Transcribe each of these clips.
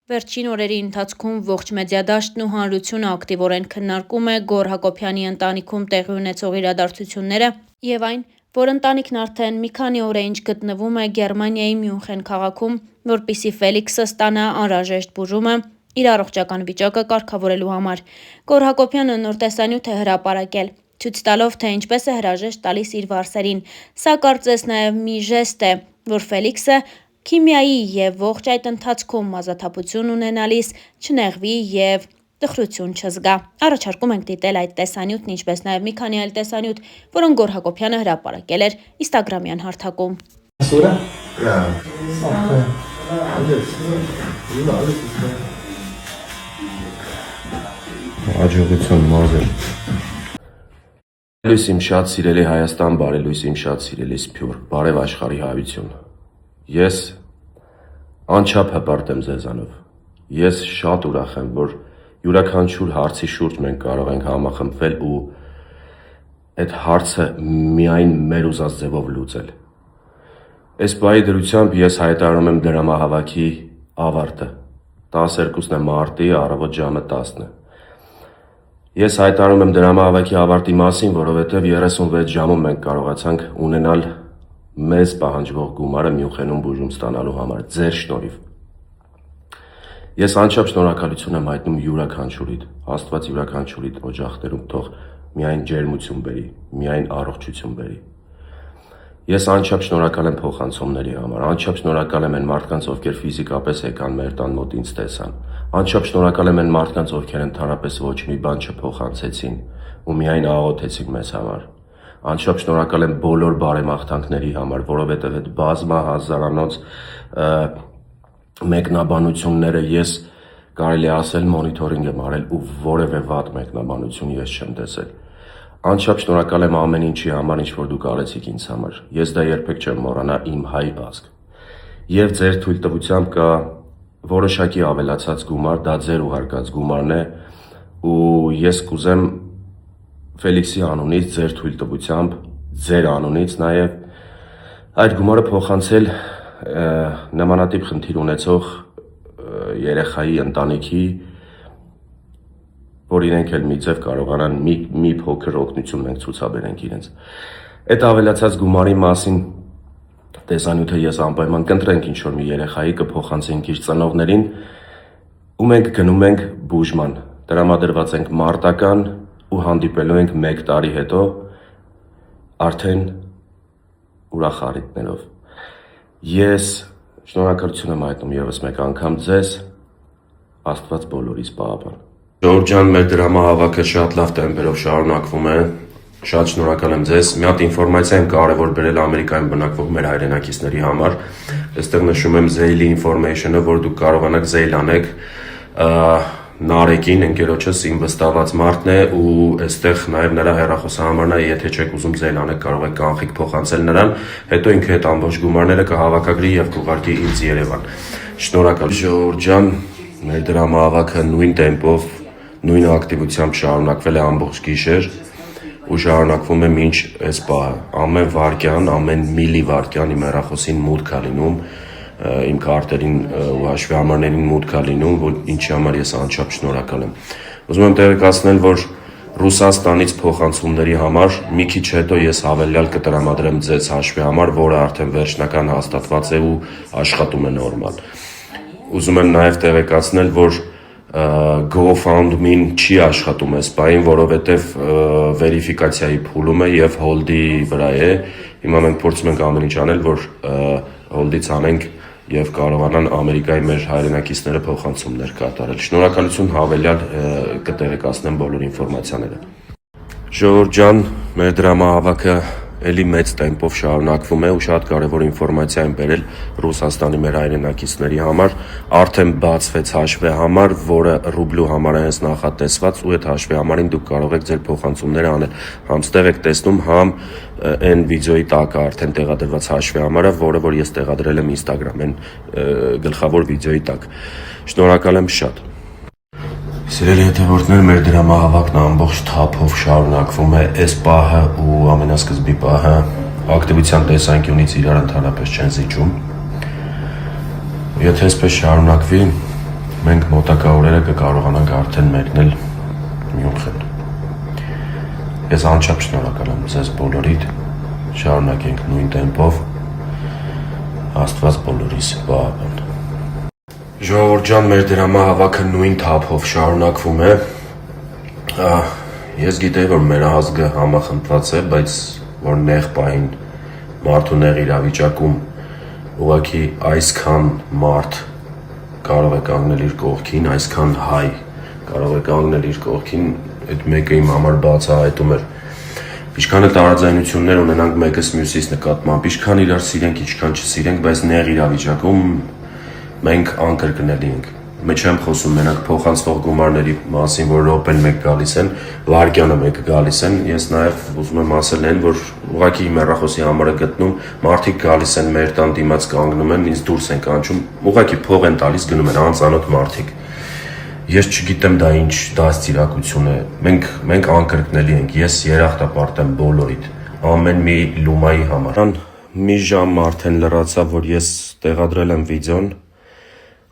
Վերջին օրերի ընթացքում ողջ մեդիադաշտն ու հանրությունը ակտիվորեն քննարկում է Գոռ Հակոբյանի ընտանիքում տեղի ունեցող իրադարձությունները և այն, որ ընտանիքն արդեն մի քանի օր է ինչ գտնվում է Գերմանիայի Մյունխեն քաղաքում, որպեսզի Ֆելիքսը ստանա անհրաժեշտ բուժումը իր առողջական վիճակը կարգավորելու համար։ Գոռ Հակոբյանը նոր տեսանյութ է հրապարակել, ցույց տալով, թե ինչպես է հրաժեշտ տալիս իր վարսերին։ Սա կարծես նաև մի ժեստ է, որ Ֆելիքսը քիմիայի և ողջ այդ ընթացքում ազատափություն ունենալիս չնեղվի և տխրություն չզգա։ Առաջարկում ենք դիտել այդ տեսանյութն, ինչպես նաև մի քանի այլ տեսանյութ, որոնք Գոռ Հակոբյանը հրապարակել էր Instagram-յան հարթակում։ Աջողություն, մազեր։ Լույս իմ շատ սիրելի Հայաստան, բարելույս իմ շատ սիրելի Սփյուռք, բարև աշխարհի հայություն։ Ես անչափ հպարտ եմ ձեզանով։ Ես շատ ուրախ եմ, որ յուրաքանչյուր հարցի շուրջ մենք կարող ենք համախմբվել ու այդ հարցը միայն մեր ուզած ձևով լուծել։ Այս բայի դրությամբ ես հայտարարում եմ դրամահավաքի ավարտը։ 12-ն է մարտի, առավոտ ժամը 10-ն է։ Ես հայտարարում եմ դրամահավաքի ավարտի մասին, որովհետև 36 ժամում մենք կարողացանք ունենալ մեզ պահանջվող գումարը Մյունխենում բուժում ստանալու համար, ձեր շնորհիվ։ Ես անչափ շնորհակալություն եմ հայտնում յուրաքանչյուրիդ, Աստված յուրաքանչյուրիդ օջախներում թող միայն ջերմություն բերի, միայն առողջություն բերի։ Ես անչափ շնորհակալ եմ փոխանցումների համար, անչափ շնորհակալ եմ այն մարդկանց, ովքեր ֆիզիկապես եկան մեր տան մոտ ինձ տեսան, անչափ շնորհակալ եմ այն մարդկանց, ովքեր ընդհանրապես ոչ մի բան չփոխանցեցին ու միայն աղոթեցին մեզ համար։ Անչափ շնորհակալ եմ բոլոր բարեմաղթանքների համար, որովհետև այդ բազմահազարանոց մեկնաբանությունները ես կարելի ասել մոնիթորինգ եմ արել ու որևէ վատ մեկնաբանություն ես չեմ տեսել։ Անչափ շնորհակալ եմ ամեն ինչի համար, ինչ որ դուք արեցիք ինձ համար։ Ես դա երբեք չեմ մոռանա, իմ հայ ազգ։ Եվ ձեր թույլտվությամբ կա որոշակի ավելացած գումար, դա ձեր ուղարկած գումարն է, ու ես կուզեմ Ֆելիքսի անունից, ձեր թույլտվությամբ, ձեր անունից նաև այդ գումարը փոխանցել նմանատիպ խնդիր ունեցող երեխայի ընտանիքի, որ իրենք էլ մի ձև կարողանան մի փոքր օգնություն մենք ցուցաբերենք իրենց։ Այդ ավելացած գումարի մասին տեսանյութը ես անպայման կընտրենք ինչ-որ մի երեխայի, կփոխանցենք իր ծնողներին ու մենք գնում ենք բուժման, տրամադրված ենք մարտական ու հանդիպելու ենք 1 տարի հետո արդեն ուրախ առիթներով։ Ես շնորհակալություն եմ հայտնում ևս մեկ անգամ ձեզ, Աստված բոլորիս պահապան։ Ժողովուրդ ջան, մեր դրամահավաքը շատ լավ տեմպերով շարունակվում է։ Շատ շնորհակալ եմ ձեզ։ Մի հատ ինֆորմացիա եմ կարևոր բերել Ամերիկայում բնակվող մեր հայրենակիցների համար։ Այստեղ նշում եմ Zelle information-ը, որ դուք կարողանաք Zelle անեք Նարեկին, ընկերոջս, իմ վստահված մարդն է, ու այստեղ նաև նրա հեռախոսահամարն է, եթե չեք ուզում Zelle անեք, կարող եք կանխիկ փոխանցել նրան, հետո ինքը այդ ամբողջ գումարները կհավաքագրի եւ կուղարկի ինձ Երևան։ Շնորհակալ ժողովուրդ ջան, մեր դրամահավաքը նույն տեմպով, նույն ակտիվությամբ շարունակվել է ամբողջ գիշեր ու շարունակվում է մինչ այս պահը։ Ամեն վայրկյան, ամեն միլի վայրկյան իմ հեռախոսին մուտք է լինում, իմ քարտերին ու հաշվի մուտք է լինում, որ ինչի համար ես անչափ շնորհակալ եմ։ Ուզում եմ տեղեկացնել, որ Ռուսաստանից փոխանցումների համար մի քիչ հետո ես հավելյալ կտրամադրեմ ձեզ հաշվի համար, որը արդեն վերջնական հաստատված է ու աշխատում է նորմալ։ Ուզում եմ նաև տեղեկացնել, որ GoFundMe-ն չի աշխատում այս պահին, որովհետև վերիֆիկացիայի փուլում է եւ հոլդի վրա է։ Հիմա մենք փորձում ենք ամեն ինչ անել, որ հոլդից անենք եւ կարողանան Ամերիկայի մեր հայրենակիցները փոխանցումներ կատարել։ Շնորհակալություն, հավելյալ կտեղեկացնեմ բոլոր ինֆորմացիաները։ Ժողովուրդ ջան, մեր դրամահավաքը էլի մեծ տեմպով շարունակվում է ու շատ կարևոր ինֆորմացիա եմ բերել Ռուսաստանի մեր հայրենակիցների համար։ Արդեն բացվեց հաշվի համար, որը ռուբլու համար է հենց նախատեսված, ու այդ հաշվի համարին դուք կարող եք ձեր փոխանցումները անել։ Համ ստեղ եք տեսնում, համ այն վիդեոյի տակ արդեն տեղադրված հաշվի համարը, որը որ ես տեղադրել եմ Instagram-ին գլխավոր վիդեոյի տակ։ Շնորհակալ եմ շատ։ Սիրելի հետևորդներ, մեր դրամահավաքն ամբողջ թափով շարունակվում է, այս պահը ու ամենասկզբի պահը ակտիվության տեսանկյունից իրար ընդհանրապես չեն զիջում։ Եթե այսպես շարունակվի, մենք մոտակա օրերը կկարողանանք արդեն մեկնել Մյունխեն։ Ես անչափ շնորհակալ եմ ձեզ բոլորիդ, շարունակենք նույն տեմպով, Աստված բոլորիս պահապան։ Ժողովուրդ ջան, մեր դրամահավաքը նույն թափով շարունակվում է։ Ես գիտեի, որ մեր ազգը համախմբված է, բայց որ նեղ պահին մարդու նեղ իրավիճակում ուղղակի այսքան մարդ կարող է կանգնել իր կողքին, այսքան հայ կարող է կանգնել իր կողքին, այդ մեկը իմ համար բացահայտում էր։ Ինչքան էլ տարաձայնություններ ունենանք մեկս մյուսից նկատմամբ, ինչքան իրար սիրենք, ինչքան չսիրենք, բայց նեղ իրավիճակում մենք անկրկնելի ենք։ Մեջ չեմ խոսում մենակ փոխանցվող գումարների մասին, որ րոպեն մեկ գալիս են, վայրկյանը մեկ գալիս են, ես նաև ուզում եմ ասել այն, որ ուղղակի իմ հեռախոսի համարը գտնում, մարդիկ գալիս են մեր տան դիմաց կանգնում են, ինձ դուրս են կանչում, ուղղակի փող են տալիս, գնում են անծանոթ մարդիկ։ Ես չգիտեմ դա ինչ դաստիարակություն է, մենք անկրկնելի ենք, ես երախտապարտ եմ բոլորիդ, ամեն մի լումայի համար։ Մի ժամ արդեն լրացավ, որ ես տեղադրել եմ վիդեոն,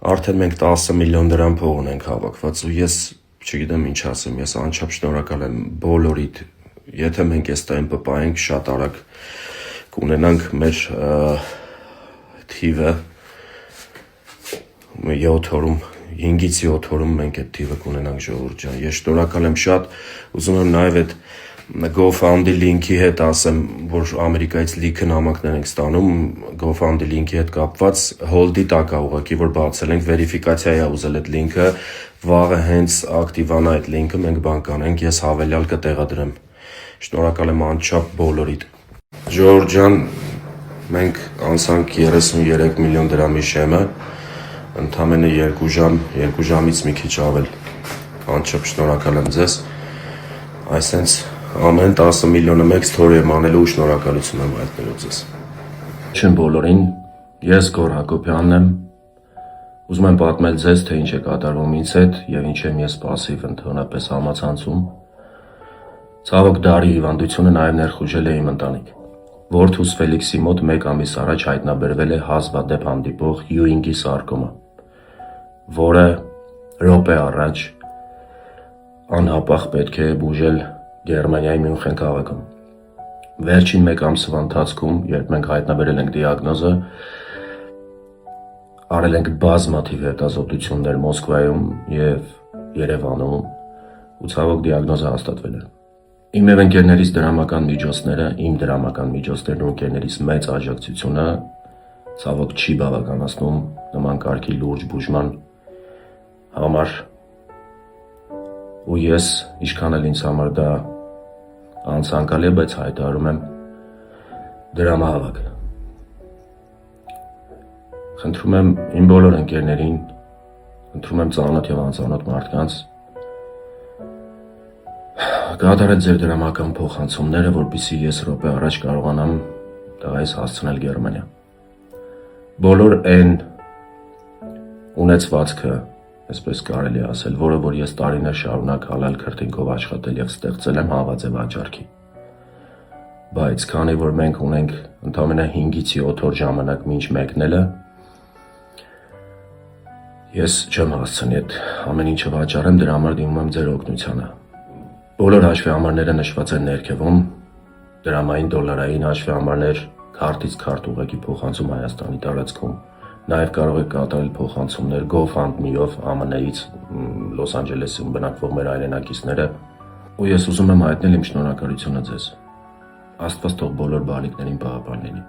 արդեն մենք 10 միլիոն դրամ փող ունենք հավաքված ու ես չգիտեմ ինչ ասեմ, ես անչափ շնորհակալ եմ բոլորիդ, եթե մենք այս տեմպը պահենք, շատ արագ կունենանք մեր թիվը 7 օրում, 5-ից 7 օրում մենք այդ թիվը կունենանք ժողովուրդ ջան, ես շնորհակալ եմ շատ, ուզում եմ նաև այդ GoFundMe լինքի հետ ասեմ, որ Ամերիկայից լիքը նամակներ ենք ստանում, GoFundMe լինքի հետ կապված հոլդի տակ է ուղղակի, որ բացել ենք, վերիֆիկացիա է ուզել այդ լինքը, վաղը հենց ակտիվանա այդ լինքը, մենք բան կանենք, ես հավելյալ կտեղադրեմ։ Շնորհակալ եմ անչափ բոլորիդ։ Ժողովուրդ ջան, մենք անցանք 33 միլիոն դրամի շեմը, ընդամենը 2 ժամ, 2 ժամից մի քիչ ավել։ Անչափ շնորհակալ եմ ձեզ։ Այսենց ամեն 10 միլիոնը մեկ ստորի եմ անելու ու շնորհակալություն եմ հայտնելու ձեզ։ Չեմ բոլորին, ես Գոր Հակոբյանն եմ, ուզում եմ պատմել ձեզ, թե ինչ է կատարվում ինձ հետ և ինչ եմ ես պասիվ ընդհանրապես համացանցում։ Ցավոք դարի հիվանդությունը նաև ներխուժել է իմ ընտանիք։ Որդուս Ֆելիքսի մոտ 1 ամիս առաջ հայտնաբերվել է հազվադեպ հանդիպող Յուինգի սարկոմա, որը րոպե առաջ անհապաղ պետք է բուժել Գերմանիայի Մյունխեն քաղաքում։ Վերջին 1 ամսվա ընթացքում, երբ մենք հայտնաբերել ենք դիագնոզը, արել ենք բազմաթիվ հետազոտություններ Մոսկվայում և Երևանում ու ցավոք դիագնոզը հաստատվել է։ Իմ և ընկերներիս դրամական միջոցները, իմ դրամական միջոցներն ու ընկերներիս մեծ աջակցությունը ցավոք չի բավականացնում նման կարգի լուրջ բուժման համար ու ես, ինչքան էլ ինձ համար դա անցանկալի է, բայց հայտարարում եմ դրամահավաք։ Խնդրում եմ իմ բոլոր ընկերներին, խնդրում եմ ծանոթ և անծանոթ մարդկանց կատարել ձեր դրամական փոխանցումները, որպեսզի ես րոպե առաջ կարողանամ տղայիս հասցնել Գերմանիա։ Բոլոր այն ունեցվածքը, այսպես կարելի ասել, որը որ ես տարիներ շարունակ հալալ քրտինքով աշխատել և ստեղծել եմ, հավաց է վաճառքի։ Բայց քանի որ մենք ունենք ընդամենը 5-ից 7 օր ժամանակ մինչ մեկնելը, ես չեմ հասցնի այդ ամեն ինչը վաճառեմ, դրա համար դիմում եմ ձեր օգնությանը։ Բոլոր հաշվի համարները նշված են ներքևում, դրամային, դոլարային հաշվի համարներ, քարտից քարտ ուղղակի փոխանցում Հայաստանի տարածքում։ Նաև կարող եք կատարել փոխանցումներ GoFundMe-ով ԱՄՆ-ից, Լոս Անջելեսում բնակվող մեր հայրենակիցները, ու ես ուզում եմ հայտնել իմ շնորհակալությունը ձեզ։ Աստված թող բոլոր բալիկներին պահապան լինի։